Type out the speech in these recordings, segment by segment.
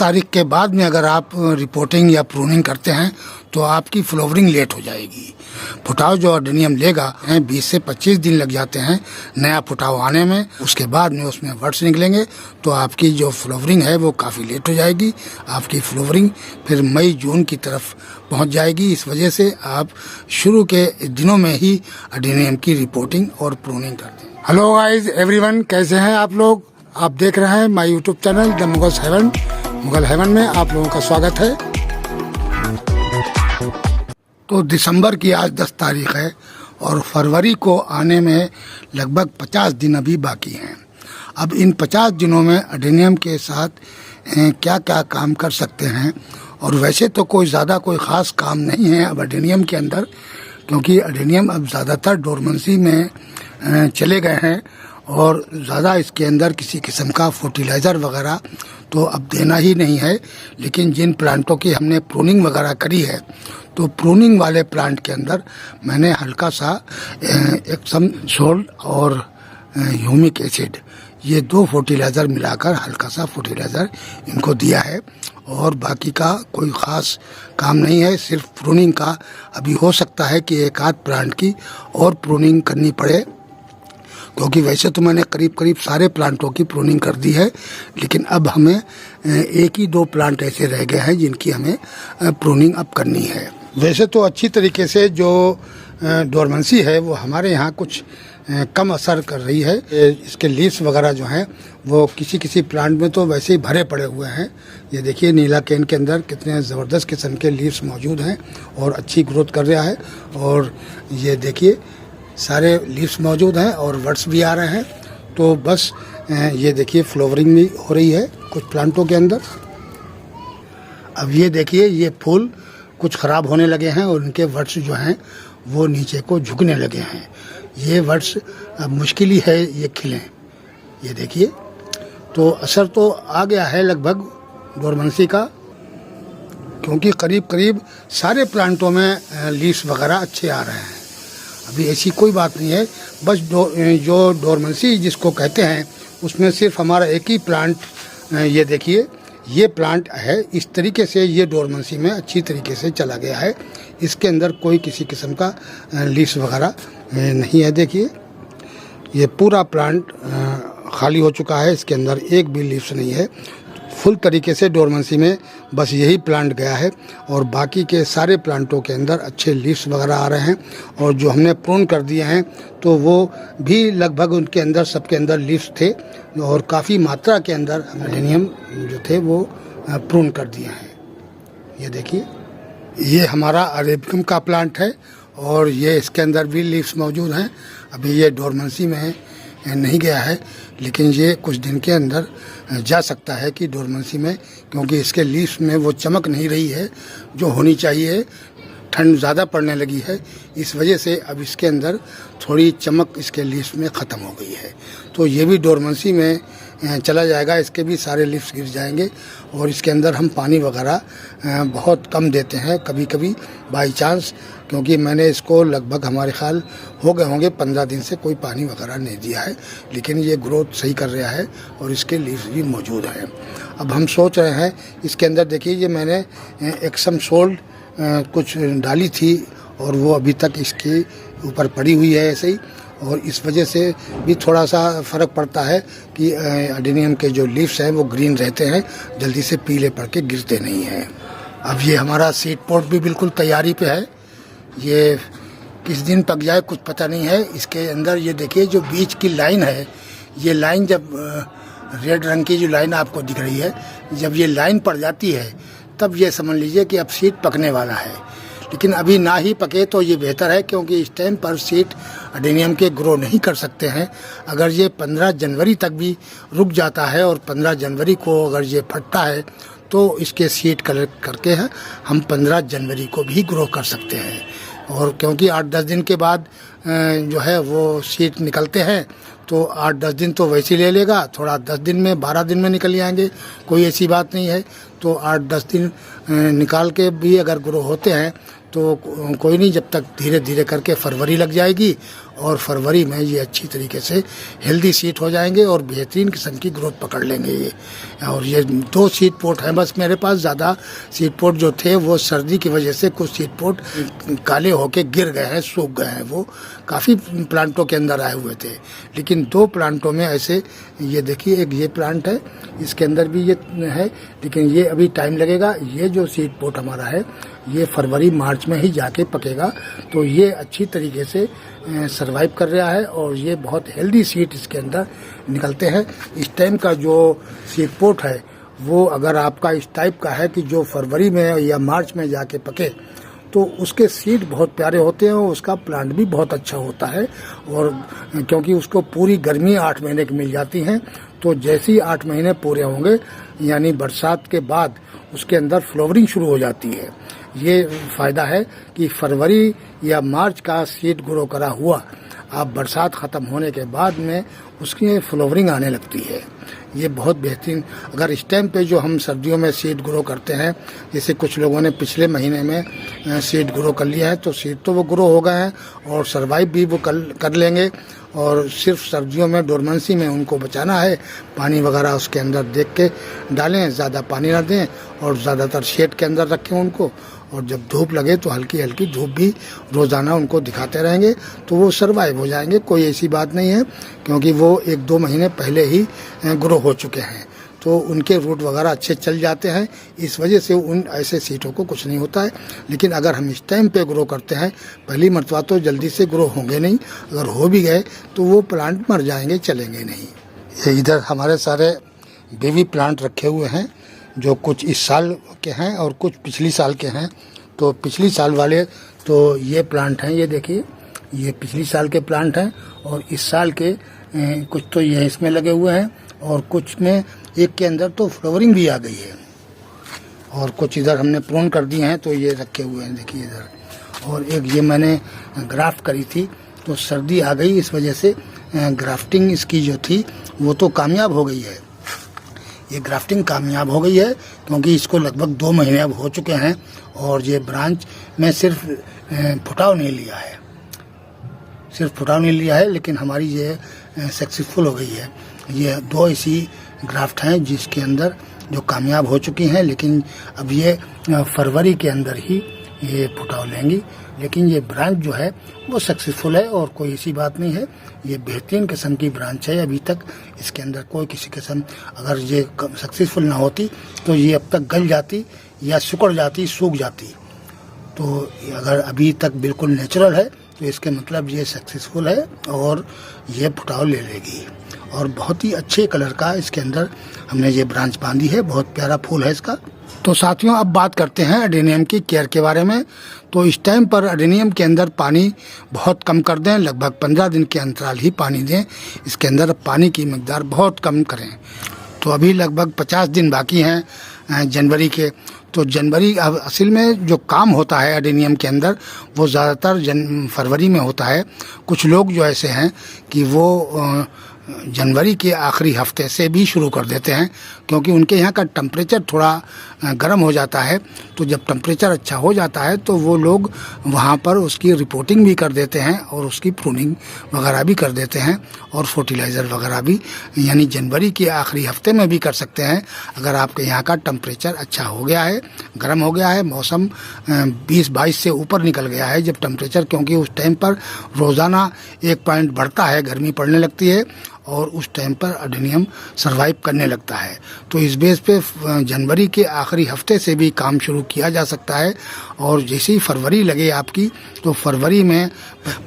तारीख के बाद में अगर आप रिपोर्टिंग या प्रूनिंग करते हैं तो आपकी फ्लावरिंग लेट हो जाएगी। फुटाव जो अडेनियम लेगा 20 से 25 दिन लग जाते हैं नया फुटाव आने में। उसके बाद में उसमें वर्ड्स निकलेंगे तो आपकी जो फ्लावरिंग है वो काफ़ी लेट हो जाएगी। आपकी फ्लावरिंग फिर मई जून की तरफ पहुंच जाएगी। इस वजह से आप शुरू के दिनों में ही अडेनियम की रिपोर्टिंग और प्रूनिंग करते हैं। हेलो गाइस एवरीवन, कैसे हैं आप लोग? आप देख रहे हैं my YouTube channel the Mughal heaven. Mughal heaven में आप लोगों का स्वागत है। तो दिसंबर की आज 10 तारीख है और फरवरी को आने में लगभग 50 दिन अभी बाकी हैं। अब इन 50 दिनों में अडेनियम के साथ क्या क्या काम कर सकते हैं, और वैसे तो कोई ज़्यादा कोई ख़ास काम नहीं है अब अडेनियम के अंदर, क्योंकि अडेनियम अब ज़्यादातर डोरमेंसी में चले गए हैं और ज़्यादा इसके अंदर किसी किस्म का फर्टिलाइज़र वगैरह तो अब देना ही नहीं है। लेकिन जिन प्लांटों की हमने प्रूनिंग वगैरह करी है तो प्रूनिंग वाले प्लांट के अंदर मैंने हल्का सा एक्सम सोल्ट और ह्यूमिक एसिड ये 2 फर्टिलाइज़र मिलाकर हल्का सा फर्टिलाइज़र इनको दिया है। और बाकी का कोई ख़ास काम नहीं है, सिर्फ प्रूनिंग का। अभी हो सकता है कि एक आध प्लांट की और प्रूनिंग करनी पड़े, क्योंकि वैसे तो मैंने करीब करीब सारे प्लांटों की प्रूनिंग कर दी है। लेकिन अब हमें एक ही 2 प्लांट ऐसे रह गए हैं जिनकी हमें प्रूनिंग अब करनी है। वैसे तो अच्छी तरीके से जो डोरमेंसी है वो हमारे यहाँ कुछ कम असर कर रही है। इसके लीव्स वगैरह जो हैं वो किसी प्लांट में तो वैसे ही भरे पड़े हुए हैं। ये देखिए नीला केन के अंदर कितने ज़बरदस्त किस्म के लीव्स मौजूद हैं और अच्छी ग्रोथ कर रहा है। और ये देखिए सारे लीव्स मौजूद हैं और वर्ड्स भी आ रहे हैं। तो बस ये देखिए फ्लावरिंग भी हो रही है कुछ प्लांटों के अंदर। अब ये देखिए ये फूल कुछ ख़राब होने लगे हैं और इनके वर्ड्स जो हैं वो नीचे को झुकने लगे हैं। ये वर्ड्स अब मुश्किल ही है ये खिलें। ये देखिए तो असर तो आ गया है लगभग डोरमेंसी का, क्योंकि करीब करीब सारे प्लांटों में लीव्स वगैरह अच्छे आ रहे हैं। अभी ऐसी कोई बात नहीं है, बस जो डोरमेंसी जिसको कहते हैं उसमें सिर्फ हमारा एक ही प्लांट, ये देखिए ये प्लांट है। इस तरीके से ये डोरमेंसी में अच्छी तरीके से चला गया है। इसके अंदर कोई किसी किस्म का लीव्स वगैरह नहीं है। देखिए ये पूरा प्लांट खाली हो चुका है, इसके अंदर एक भी लीव्स नहीं है। फुल तरीके से डोरमेंसी में बस यही प्लांट गया है और बाकी के सारे प्लांटों के अंदर अच्छे लीव्स वगैरह आ रहे हैं। और जो हमने प्रून कर दिए हैं तो वो भी लगभग उनके अंदर सबके अंदर लीव्स थे और काफ़ी मात्रा के अंदर अडेनियम जो थे वो प्रून कर दिए हैं। ये देखिए ये हमारा अरेबिकम का प्लांट है और ये इसके अंदर भी लीव्स मौजूद हैं। अभी ये डोरमेंसी में नहीं गया है, लेकिन ये कुछ दिन के अंदर जा सकता है कि डोरमेंसी में, क्योंकि इसके लीव्स में वो चमक नहीं रही है जो होनी चाहिए। ठंड ज़्यादा पड़ने लगी है, इस वजह से अब इसके अंदर थोड़ी चमक इसके लीव्स में ख़त्म हो गई है। तो ये भी डोरमेंसी में चला जाएगा, इसके भी सारे लीव्स गिर जाएंगे। और इसके अंदर हम पानी वगैरह बहुत कम देते हैं कभी कभी बाई चांस, क्योंकि मैंने इसको लगभग हमारे ख्याल हो गए होंगे 15 दिन से कोई पानी वगैरह नहीं दिया है। लेकिन ये ग्रोथ सही कर रहा है और इसके लीव्स भी मौजूद हैं। अब हम सोच रहे हैं इसके अंदर, देखिए ये मैंने एक्सम सोल्ट कुछ डाली थी और वो अभी तक इसके ऊपर पड़ी हुई है ऐसे ही, और इस वजह से भी थोड़ा सा फ़र्क पड़ता है कि अडेनियम के जो लीव्स हैं वो ग्रीन रहते हैं, जल्दी से पीले पड़ के गिरते नहीं हैं। अब ये हमारा सीड पॉट भी बिल्कुल तैयारी पे है। ये किस दिन पक जाए कुछ पता नहीं है। इसके अंदर ये देखिए जो बीच की लाइन है, ये लाइन जब रेड रंग की जो लाइन आपको दिख रही है, जब ये लाइन पड़ जाती है तब ये समझ लीजिए कि अब सीड पकने वाला है। लेकिन अभी ना ही पके तो ये बेहतर है, क्योंकि इस टाइम पर सीड अडेनियम के ग्रो नहीं कर सकते हैं। अगर ये 15 जनवरी तक भी रुक जाता है और 15 जनवरी को अगर ये फटता है तो इसके सीड कलेक्ट करके हम 15 जनवरी को भी ग्रो कर सकते हैं। और क्योंकि 8-10 दिन के बाद जो है वो सीड निकलते हैं, तो 8-10 दिन तो वैसे ही ले लेगा, थोड़ा 10 दिन में 12 दिन में निकल जाएंगे, कोई ऐसी बात नहीं है। तो 8-10 दिन निकाल के भी अगर ग्रो होते हैं तो कोई नहीं, जब तक धीरे धीरे करके फरवरी लग जाएगी और फरवरी में ये अच्छी तरीके से हेल्दी सीड हो जाएंगे और बेहतरीन किस्म की ग्रोथ पकड़ लेंगे ये। और ये 2 सीड पोट हैं बस मेरे पास। ज़्यादा सीड पोट जो थे वो सर्दी की वजह से कुछ सीड पोट काले होके गिर गए हैं, सूख गए हैं। वो काफ़ी प्लांटों के अंदर आए हुए थे, लेकिन 2 प्लांटों में ऐसे, ये देखिए एक ये प्लांट है, इसके अंदर भी ये है, लेकिन ये अभी टाइम लगेगा। ये जो सीड पोट हमारा है ये फरवरी मार्च में ही जाके पकेगा, तो ये अच्छी तरीके से सरवाइव कर रहा है और ये बहुत हेल्दी सीड इसके अंदर निकलते हैं। इस टाइम का जो सीड पोट है वो अगर आपका इस टाइप का है कि जो फरवरी में या मार्च में जाके पके, तो उसके सीड बहुत प्यारे होते हैं और उसका प्लांट भी बहुत अच्छा होता है। और क्योंकि उसको पूरी गर्मी 8 महीने की मिल जाती हैं, तो जैसे ही 8 महीने पूरे होंगे यानी बरसात के बाद उसके अंदर फ्लावरिंग शुरू हो जाती है। ये फ़ायदा है कि फरवरी या मार्च का सीड ग्रो करा हुआ अब बरसात ख़त्म होने के बाद में उसकी फ्लावरिंग आने लगती है। ये बहुत बेहतरीन। अगर इस टाइम पे जो हम सर्दियों में सीड ग्रो करते हैं, जैसे कुछ लोगों ने पिछले महीने में सीड ग्रो कर लिया है, तो सीड तो वो ग्रो हो गए हैं और सरवाइव भी वो कर लेंगे। और सिर्फ सर्दियों में डोरमेंसी में उनको बचाना है, पानी वगैरह उसके अंदर देख के डालें, ज़्यादा पानी ना दें और ज़्यादातर शेड के अंदर रखें उनको। और जब धूप लगे तो हल्की हल्की धूप भी रोज़ाना उनको दिखाते रहेंगे, तो वो सरवाइव हो जाएंगे। कोई ऐसी बात नहीं है, क्योंकि वो 1-2 महीने पहले ही ग्रो हो चुके हैं, तो उनके रूट वगैरह अच्छे चल जाते हैं। इस वजह से उन ऐसे सीटों को कुछ नहीं होता है। लेकिन अगर हम इस टाइम पे ग्रो करते हैं, पहली मरतबा तो जल्दी से ग्रो होंगे नहीं, अगर हो भी गए तो वो प्लांट मर जाएंगे, चलेंगे नहीं। ये इधर हमारे सारे बेबी प्लांट रखे हुए हैं, जो कुछ इस साल के हैं और कुछ पिछली साल के हैं। तो पिछली साल वाले तो ये प्लांट हैं, ये देखिए ये पिछली साल के प्लांट हैं, और इस साल के कुछ तो ये इसमें लगे हुए हैं और कुछ में एक के अंदर तो फ्लावरिंग भी आ गई है, और कुछ इधर हमने प्रून कर दिए हैं तो ये रखे हुए हैं, देखिए इधर। और एक ये मैंने ग्राफ्ट करी थी, तो सर्दी आ गई, इस वजह से ग्राफ्टिंग इसकी जो थी वो तो कामयाब हो गई है। ये ग्राफ्टिंग कामयाब हो गई है क्योंकि इसको लगभग 2 महीने अब हो चुके हैं और ये ब्रांच में सिर्फ फुटाव नहीं लिया है, लेकिन हमारी ये सक्सेसफुल हो गई है। ये 2 ऐसी ग्राफ्ट हैं जिसके अंदर जो कामयाब हो चुकी हैं, लेकिन अब ये फरवरी के अंदर ही ये फुटाव लेंगी। लेकिन ये ब्रांच जो है वो सक्सेसफुल है और कोई ऐसी बात नहीं है। ये बेहतरीन किस्म की ब्रांच है। अभी तक इसके अंदर कोई किसी किस्म, अगर ये सक्सेसफुल ना होती तो ये अब तक गल जाती या सिकुड़ जाती, सूख जाती। तो अगर अभी तक बिल्कुल नेचुरल है तो इसके मतलब ये सक्सेसफुल है और ये फुटाव ले लेगी। और बहुत ही अच्छे कलर का इसके अंदर हमने ये ब्रांच बांधी है, बहुत प्यारा फूल है इसका। तो साथियों, अब बात करते हैं एडेनियम की केयर के बारे में। तो इस टाइम पर एडेनियम के अंदर पानी बहुत कम कर दें, लगभग 15 दिन के अंतराल ही पानी दें। इसके अंदर पानी की मिकदार बहुत कम करें। तो अभी लगभग 50 दिन बाकी हैं जनवरी के। तो जनवरी अब असल में जो काम होता है एडेनियम के अंदर वो ज़्यादातर फरवरी में होता है। कुछ लोग जो ऐसे हैं कि वो जनवरी के आखिरी हफ्ते से भी शुरू कर देते हैं, क्योंकि उनके यहाँ का टेम्परेचर थोड़ा गर्म हो जाता है। तो जब टेम्परेचर अच्छा हो जाता है तो वो लोग वहाँ पर उसकी रिपोर्टिंग भी कर देते हैं और उसकी प्रूनिंग वगैरह भी कर देते हैं और फर्टिलाइज़र वगैरह भी, यानी जनवरी के आखिरी हफ्ते में भी कर सकते हैं। अगर आपके यहाँ का टेम्परेचर अच्छा हो गया है, गर्म हो गया है, मौसम 20-22 से ऊपर निकल गया है जब टेम्परेचर, क्योंकि उस टाइम पर रोज़ाना 1 पॉइंट बढ़ता है, गर्मी पड़ने लगती है और उस टाइम पर एडेनियम सरवाइव करने लगता है। तो इस बेस पे जनवरी के आखिरी हफ्ते से भी काम शुरू किया जा सकता है। और जैसे ही फरवरी लगे आपकी, तो फरवरी में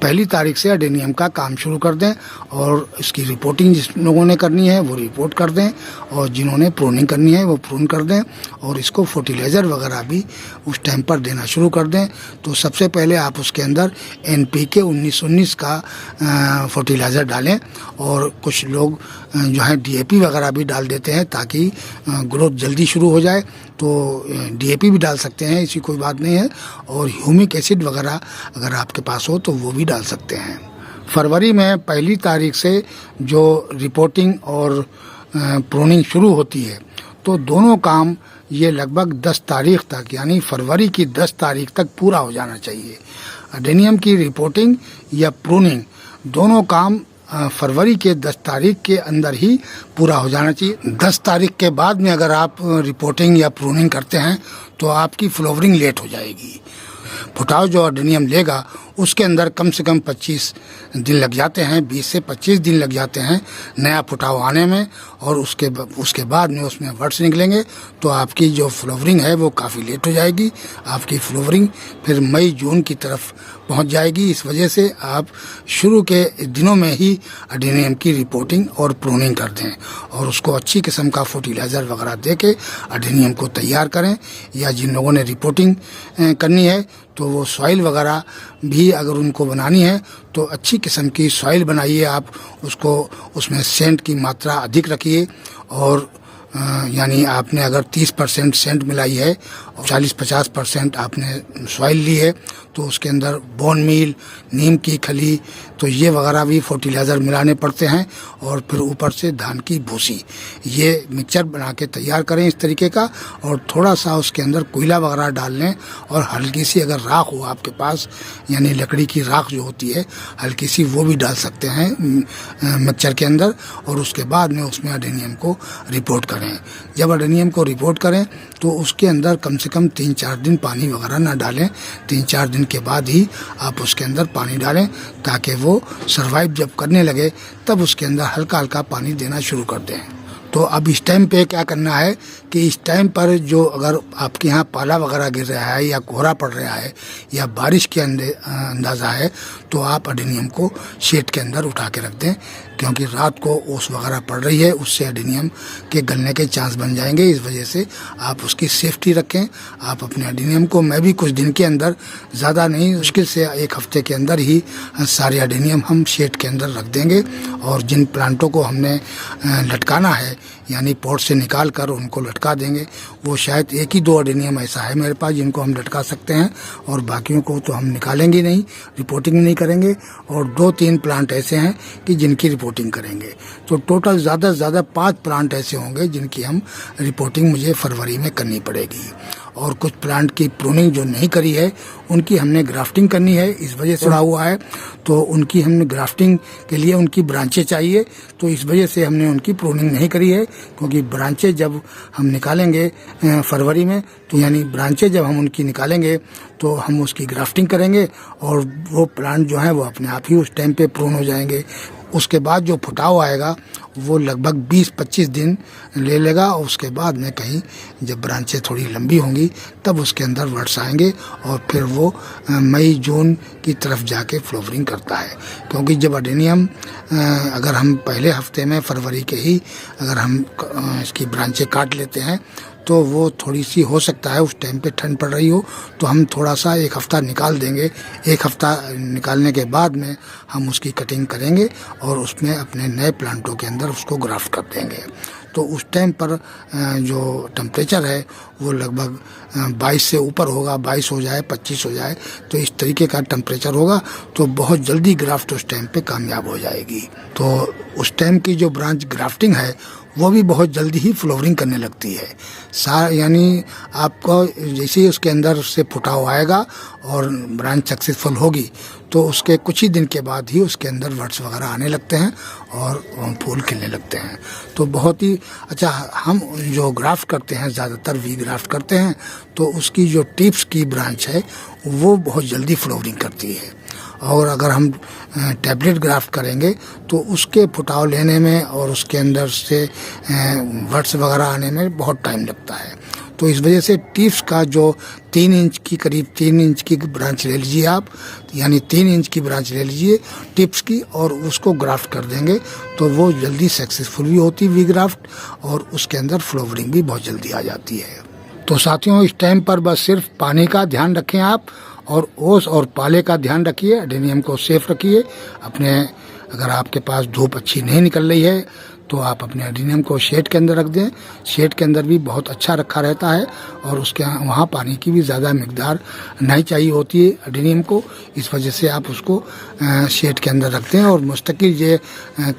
1 तारीख से एडेनियम का काम शुरू कर दें और इसकी रिपोर्टिंग जिस लोगों ने करनी है वो रिपोर्ट कर दें, और जिन्होंने प्रूनिंग करनी है वो प्रून कर दें, और इसको फर्टिलाइज़र वगैरह भी उस टाइम पर देना शुरू कर दें। तो सबसे पहले आप उसके अंदर NPK 19-19 का फर्टिलाइज़र डालें, और कुछ लोग जो है DAP वगैरह भी डाल देते हैं ताकि ग्रोथ जल्दी शुरू हो जाए। तो DAP भी डाल सकते हैं, ऐसी कोई बात नहीं है। और ह्यूमिक एसिड वगैरह अगर आपके पास हो तो वो भी डाल सकते हैं। फरवरी में 1 तारीख से जो रिपोर्टिंग और प्रूनिंग शुरू होती है, तो दोनों काम ये लगभग 10 तारीख तक, यानी फरवरी की 10 तारीख तक पूरा हो जाना चाहिए। एडेनियम की रिपोर्टिंग या प्रूनिंग दोनों काम फरवरी के 10 तारीख के अंदर ही पूरा हो जाना चाहिए। 10 तारीख के बाद में अगर आप रिपोर्टिंग या प्रूनिंग करते हैं तो आपकी फ्लावरिंग लेट हो जाएगी। फुटाव जो अडेनियम लेगा उसके अंदर कम से कम 25 दिन लग जाते हैं, 20 से 25 दिन लग जाते हैं नया फुटाव आने में, और उसके बाद में उसमें वर्ड्स निकलेंगे तो आपकी जो फ्लावरिंग है वो काफ़ी लेट हो जाएगी। आपकी फ्लावरिंग फिर मई जून की तरफ पहुंच जाएगी। इस वजह से आप शुरू के दिनों में ही अडेनियम की रिपोर्टिंग और प्रूनिंग कर दें और उसको अच्छी किस्म का फर्टिलाइज़र वगैरह दे के अडेनियम को तैयार करें। या जिन लोगों ने रिपोर्टिंग करनी है तो वो सॉइल वगैरह भी अगर उनको बनानी है तो अच्छी किस्म की सॉइल बनाइए आप, उसको उसमें सेंट की मात्रा अधिक रखिए, और यानी आपने अगर 30% सेंट मिलाई है और 40-50% आपने सॉइल ली है तो उसके अंदर बोन मील, नीम की खली, तो ये वगैरह भी फर्टिलाइज़र मिलाने पड़ते हैं, और फिर ऊपर से धान की भूसी, ये मिक्सचर बना के तैयार करें इस तरीके का, और थोड़ा सा उसके अंदर कोयला वगैरह डाल लें, और हल्की सी अगर राख हो आपके पास, यानी लकड़ी की राख जो होती है हल्की सी, वो भी डाल सकते हैं मिक्सचर के अंदर, और उसके बाद में उसमें अडेनियम को रिपोर्ट करें। जब अडेनियम को रिपोर्ट करें तो उसके अंदर कम से कम 3-4 दिन पानी वगैरह ना डालें। 3-4 दिन के बाद ही आप उसके अंदर पानी डालें ताकि वो सरवाइव जब करने लगे तब उसके अंदर हल्का हल्का पानी देना शुरू कर दें। तो अब इस टाइम पे क्या करना है कि इस टाइम पर जो अगर आपके यहाँ पाला वगैरह गिर रहा है या कोहरा पड़ रहा है या बारिश के अंदाज़ा है तो आप अडेनियम को शेड के अंदर उठा के रख दें, क्योंकि रात को ओस वगैरह पड़ रही है, उससे अडेनियम के गलने के चांस बन जाएंगे। इस वजह से आप उसकी सेफ्टी रखें। आप अपने अडेनियम को, मैं भी कुछ दिन के अंदर, ज़्यादा नहीं, मुश्किल से 1 हफ्ते के अंदर ही सारे अडेनियम हम शेड के अंदर रख देंगे, और जिन प्लांटों को हमने लटकाना है यानी पॉट से निकाल कर उनको लटका देंगे। वो शायद 1 ही 2 अडेनियम ऐसा है मेरे पास जिनको हम लटका सकते हैं, और बाकियों को तो हम निकालेंगे नहीं, रिपोर्टिंग नहीं करेंगे, और 2-3 प्लांट ऐसे हैं कि जिनकी रिपोर्टिंग करेंगे। तो टोटल ज़्यादा से ज़्यादा 5 प्लांट ऐसे होंगे जिनकी हम रिपोर्टिंग मुझे फरवरी में करनी पड़ेगी। और कुछ प्लांट की प्रूनिंग जो नहीं करी है उनकी हमने ग्राफ्टिंग करनी है, इस वजह से उड़ा हुआ है, तो उनकी हमने ग्राफ्टिंग के लिए उनकी ब्रांचें चाहिए, तो इस वजह से हमने उनकी प्रूनिंग नहीं करी है। क्योंकि ब्रांचें जब हम निकालेंगे फरवरी में, तो यानी ब्रांचें जब हम उनकी निकालेंगे तो हम उसकी ग्राफ्टिंग करेंगे, और वो प्लांट जो है वो अपने आप ही उस टाइम पे प्रून हो जाएंगे। उसके बाद जो फुटाव आएगा वो लगभग 20-25 दिन ले लेगा, और उसके बाद में कहीं जब ब्रांचें थोड़ी लंबी होंगी तब उसके अंदर वर्ड्स आएंगे, और फिर वो मई जून की तरफ जाके फ्लावरिंग करता है। क्योंकि जब अडेनियम अगर हम पहले हफ्ते में फरवरी के ही अगर हम इसकी ब्रांचें काट लेते हैं तो वो थोड़ी सी हो सकता है उस टाइम पे ठंड पड़ रही हो, तो हम थोड़ा सा 1 हफ्ता निकाल देंगे। 1 हफ्ता निकालने के बाद में हम उसकी कटिंग करेंगे और उसमें अपने नए प्लांटों के अंदर उसको ग्राफ्ट कर देंगे। तो उस टाइम पर जो टेम्परेचर है वो लगभग 22 से ऊपर होगा, 22 हो जाए, 25 हो जाए, तो इस तरीके का टेम्परेचर होगा, तो बहुत जल्दी ग्राफ्ट उस टाइम पे कामयाब हो जाएगी। तो उस टाइम की जो ब्रांच ग्राफ्टिंग है वो भी बहुत जल्दी ही फ्लावरिंग करने लगती है। यानी आपको जैसे ही उसके अंदर से फुटाव आएगा और ब्रांच सक्सेसफुल होगी तो उसके कुछ ही दिन के बाद ही उसके अंदर वर्ड्स वगैरह आने लगते हैं और फूल खिलने लगते हैं। तो बहुत ही अच्छा, हम जो ग्राफ्ट करते हैं ज़्यादातर वी ग्राफ्ट करते हैं, तो उसकी जो टिप्स की ब्रांच है वो बहुत जल्दी फ्लावरिंग करती है। और अगर हम टैबलेट ग्राफ्ट करेंगे तो उसके फुटाव लेने में और उसके अंदर से वर्ड्स वगैरह आने में बहुत टाइम लगता है। तो इस वजह से टिप्स का जो 3 इंच की करीब 3 इंच की ब्रांच ले लीजिए आप, यानी 3 इंच की ब्रांच ले लीजिए टिप्स की, और उसको ग्राफ्ट कर देंगे तो वो जल्दी सक्सेसफुल भी होती वी ग्राफ्ट, और उसके अंदर फ्लावरिंग भी बहुत जल्दी आ जाती है। तो साथियों, इस टाइम पर बस सिर्फ पानी का ध्यान रखें आप, और ओस और पाले का ध्यान रखिए, अडेनियम को सेफ रखिए अपने। अगर आपके पास धूप अच्छी नहीं निकल रही है तो आप अपने एडेनियम को शेड के अंदर रख दें। शेड के अंदर भी बहुत अच्छा रखा रहता है और उसके वहाँ पानी की भी ज़्यादा मिकदार नहीं चाहिए होती है एडेनियम को, इस वजह से आप उसको शेड के अंदर रखते हैं। और मुस्तकिल ये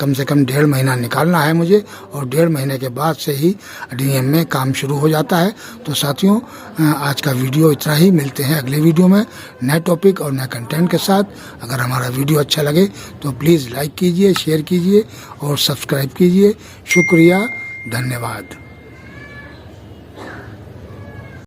कम से कम 1.5 महीना निकालना है मुझे, और 1.5 महीने के बाद से ही एडेनियम में काम शुरू हो जाता है। तो साथियों, आज का वीडियो इतना ही। मिलते हैं अगले वीडियो में नए टॉपिक और नए कंटेंट के साथ। अगर हमारा वीडियो अच्छा लगे तो प्लीज़ लाइक कीजिए, शेयर कीजिए और सब्सक्राइब कीजिए। शुक्रिया, धन्यवाद।